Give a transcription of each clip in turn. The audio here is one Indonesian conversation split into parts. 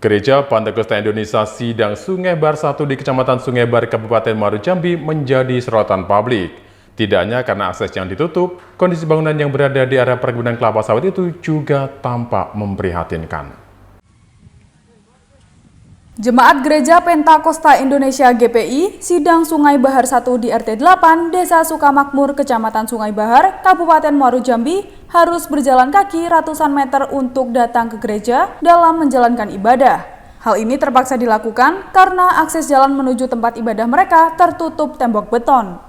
Gereja Pantekosta Indonesia Sidang Sungai Bahar 1 di Kecamatan Sungai Bahar, Kabupaten Muaro Jambi menjadi sorotan publik. Tidak hanya karena akses yang ditutup, kondisi bangunan yang berada di area perkebunan kelapa sawit itu juga tampak memprihatinkan. Jemaat Gereja Pentakosta Indonesia GPI Sidang Sungai Bahar 1 di RT 8 Desa Sukamakmur, Kecamatan Sungai Bahar, Kabupaten Muaro Jambi harus berjalan kaki ratusan meter untuk datang ke gereja dalam menjalankan ibadah. Hal ini terpaksa dilakukan karena akses jalan menuju tempat ibadah mereka tertutup tembok beton.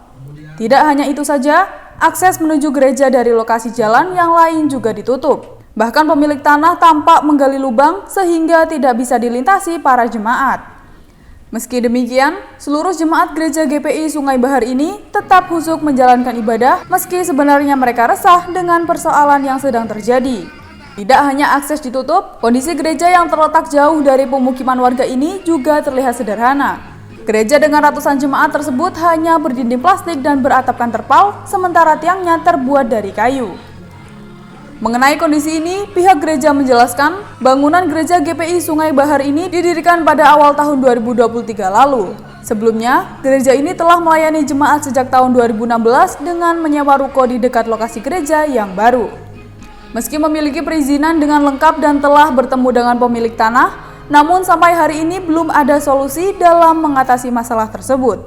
Tidak hanya itu saja, akses menuju gereja dari lokasi jalan yang lain juga ditutup. Bahkan pemilik tanah tampak menggali lubang sehingga tidak bisa dilintasi para jemaat. Meski demikian, seluruh jemaat gereja GPI Sungai Bahar ini tetap khusyuk menjalankan ibadah meski sebenarnya mereka resah dengan persoalan yang sedang terjadi. Tidak hanya akses ditutup, kondisi gereja yang terletak jauh dari pemukiman warga ini juga terlihat sederhana. Gereja dengan ratusan jemaat tersebut hanya berdinding plastik dan beratapkan terpal, sementara tiangnya terbuat dari kayu. Mengenai kondisi ini, pihak gereja menjelaskan bangunan gereja GPI Sungai Bahar ini didirikan pada awal tahun 2023 lalu. Sebelumnya, gereja ini telah melayani jemaat sejak tahun 2016 dengan menyewa ruko di dekat lokasi gereja yang baru. Meski memiliki perizinan dengan lengkap dan telah bertemu dengan pemilik tanah, namun sampai hari ini belum ada solusi dalam mengatasi masalah tersebut.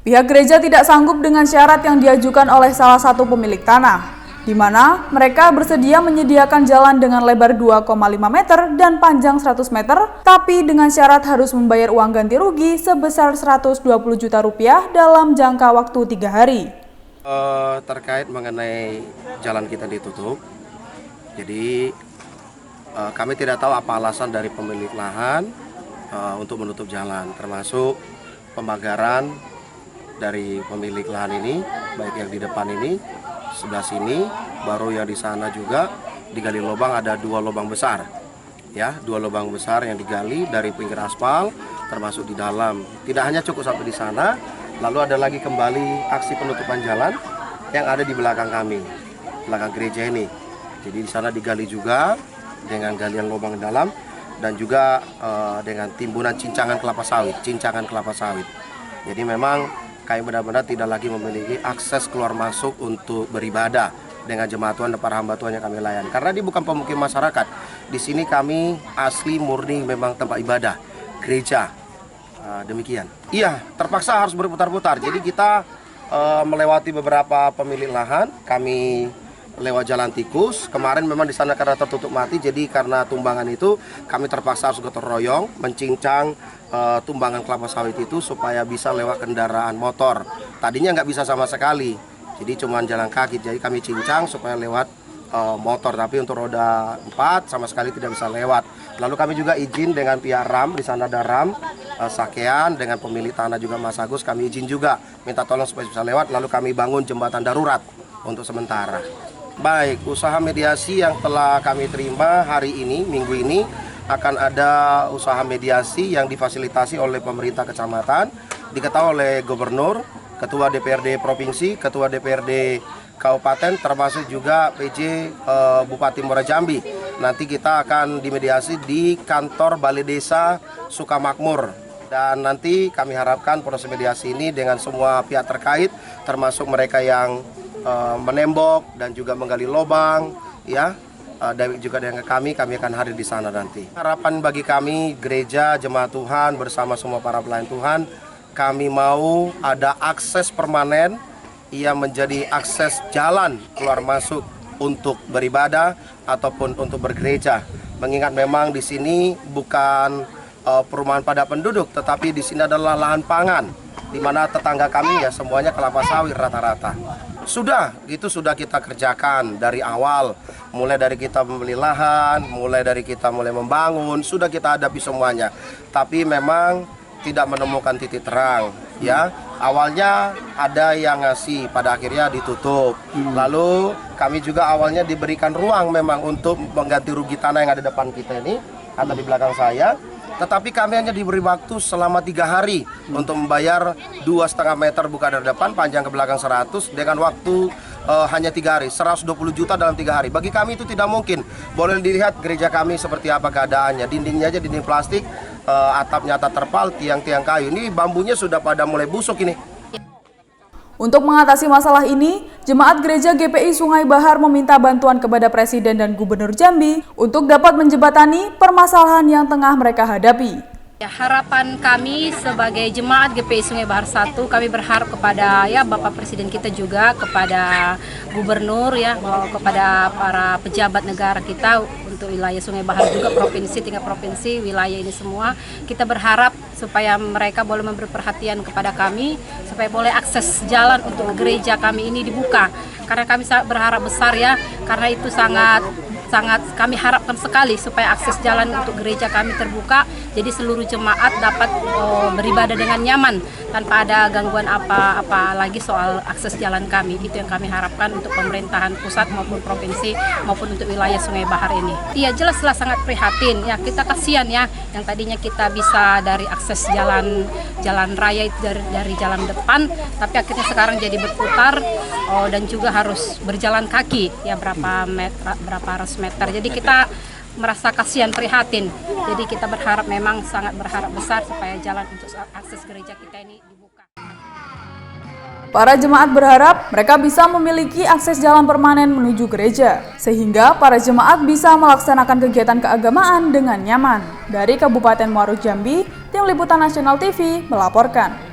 Pihak gereja tidak sanggup dengan syarat yang diajukan oleh salah satu pemilik tanah, di mana mereka bersedia menyediakan jalan dengan lebar 2,5 meter dan panjang 100 meter, tapi dengan syarat harus membayar uang ganti rugi sebesar 120 juta rupiah dalam jangka waktu 3 hari. Terkait mengenai jalan kita ditutup, jadi kami tidak tahu apa alasan dari pemilik lahan untuk menutup jalan, termasuk pembakaran dari pemilik lahan ini, baik yang di depan ini, sebelah sini, baru yang di sana juga digali lubang, ada 2 lubang besar, ya, 2 lubang besar yang digali dari pinggir aspal, termasuk di dalam. Tidak hanya cukup sampai di sana, lalu ada lagi kembali aksi penutupan jalan yang ada di belakang kami, belakang gereja ini. Jadi di sana digali juga dengan galian lubang dalam dan juga dengan timbunan cincangan kelapa sawit. Jadi memang kami benar-benar tidak lagi memiliki akses keluar masuk untuk beribadah dengan jemaat Tuhan dan para hamba Tuhan yang kami layani. Karena ini bukan pemukiman masyarakat. Di sini kami asli murni memang tempat ibadah, gereja. Demikian. Iya, terpaksa harus berputar-putar. Jadi kita melewati beberapa pemilik lahan, kami lewat jalan tikus. Kemarin memang di sana karena tertutup mati, jadi karena tumbangan itu kami terpaksa harus gotong royong mencincang tumbangan kelapa sawit itu supaya bisa lewat kendaraan motor. Tadinya nggak bisa sama sekali, jadi cuma jalan kaki. Jadi kami cincang supaya lewat motor, tapi untuk roda 4 sama sekali tidak bisa lewat. Lalu kami juga izin dengan pihak RAM, di sana ada RAM Sakean, dengan pemilik tanah juga Mas Agus, kami izin juga minta tolong supaya bisa lewat. Lalu kami bangun jembatan darurat untuk sementara. Baik, usaha mediasi yang telah kami terima hari ini, minggu ini, akan ada usaha mediasi yang difasilitasi oleh pemerintah kecamatan, diketahui oleh gubernur, ketua DPRD provinsi, ketua DPRD kabupaten, termasuk juga PJ Bupati Muaro Jambi. Nanti kita akan dimediasi di kantor Balai Desa Sukamakmur. Dan nanti kami harapkan proses mediasi ini dengan semua pihak terkait, termasuk mereka yang menembok dan juga menggali lubang, ya, dan juga dengan kami akan hadir di sana nanti. Harapan bagi kami, gereja, jemaat Tuhan bersama semua para pelayan Tuhan, kami mau ada akses permanen yang menjadi akses jalan keluar masuk untuk beribadah ataupun untuk bergereja. Mengingat memang di sini bukan perumahan padat penduduk, tetapi di sini adalah lahan pangan, di mana tetangga kami ya semuanya kelapa sawit rata-rata. Sudah kita kerjakan dari awal, mulai dari kita membeli lahan, mulai dari kita mulai membangun, sudah kita hadapi semuanya. Tapi memang tidak menemukan titik terang, ya. Awalnya ada yang ngasih, pada akhirnya ditutup. Lalu kami juga awalnya diberikan ruang memang untuk mengganti rugi tanah yang ada depan kita ini atau di belakang saya. Tetapi kami hanya diberi waktu selama 3 hari untuk membayar 2,5 meter buka dari depan, panjang ke belakang 100 dengan waktu hanya 3 hari, 120 juta dalam 3 hari. Bagi kami itu tidak mungkin. Boleh dilihat gereja kami seperti apa keadaannya. Dindingnya aja dinding plastik, atapnya atap terpal, tiang-tiang kayu. Ini bambunya sudah pada mulai busuk ini. Untuk mengatasi masalah ini, Jemaat Gereja GPI Sungai Bahar meminta bantuan kepada Presiden dan Gubernur Jambi untuk dapat menjembatani permasalahan yang tengah mereka hadapi. Ya, harapan kami sebagai Jemaat GPI Sungai Bahar 1, kami berharap kepada Bapak Presiden kita juga, kepada Gubernur kepada para pejabat negara kita untuk wilayah Sungai Bahar juga, provinsi, tingkat provinsi, wilayah ini semua. Kita berharap supaya mereka boleh memberi perhatian kepada kami, supaya boleh akses jalan untuk gereja kami ini dibuka. Karena kami sangat berharap besar karena itu sangat kami harapkan sekali supaya akses jalan untuk gereja kami terbuka, jadi seluruh jemaat dapat beribadah dengan nyaman tanpa ada gangguan apa lagi soal akses jalan kami. Itu yang kami harapkan untuk pemerintahan pusat maupun provinsi maupun untuk wilayah Sungai Bahar ini. Iya, jelaslah sangat prihatin kita kasihan yang tadinya kita bisa dari akses jalan raya dari jalan depan, tapi akhirnya sekarang jadi berputar dan juga harus berjalan kaki berapa ratus meter. Jadi kita merasa kasihan, prihatin. Jadi kita sangat berharap besar supaya jalan untuk akses gereja kita ini dibuka. Para jemaat berharap mereka bisa memiliki akses jalan permanen menuju gereja, sehingga para jemaat bisa melaksanakan kegiatan keagamaan dengan nyaman. Dari Kabupaten Muaro Jambi, Tim Liputan Nasional TV melaporkan.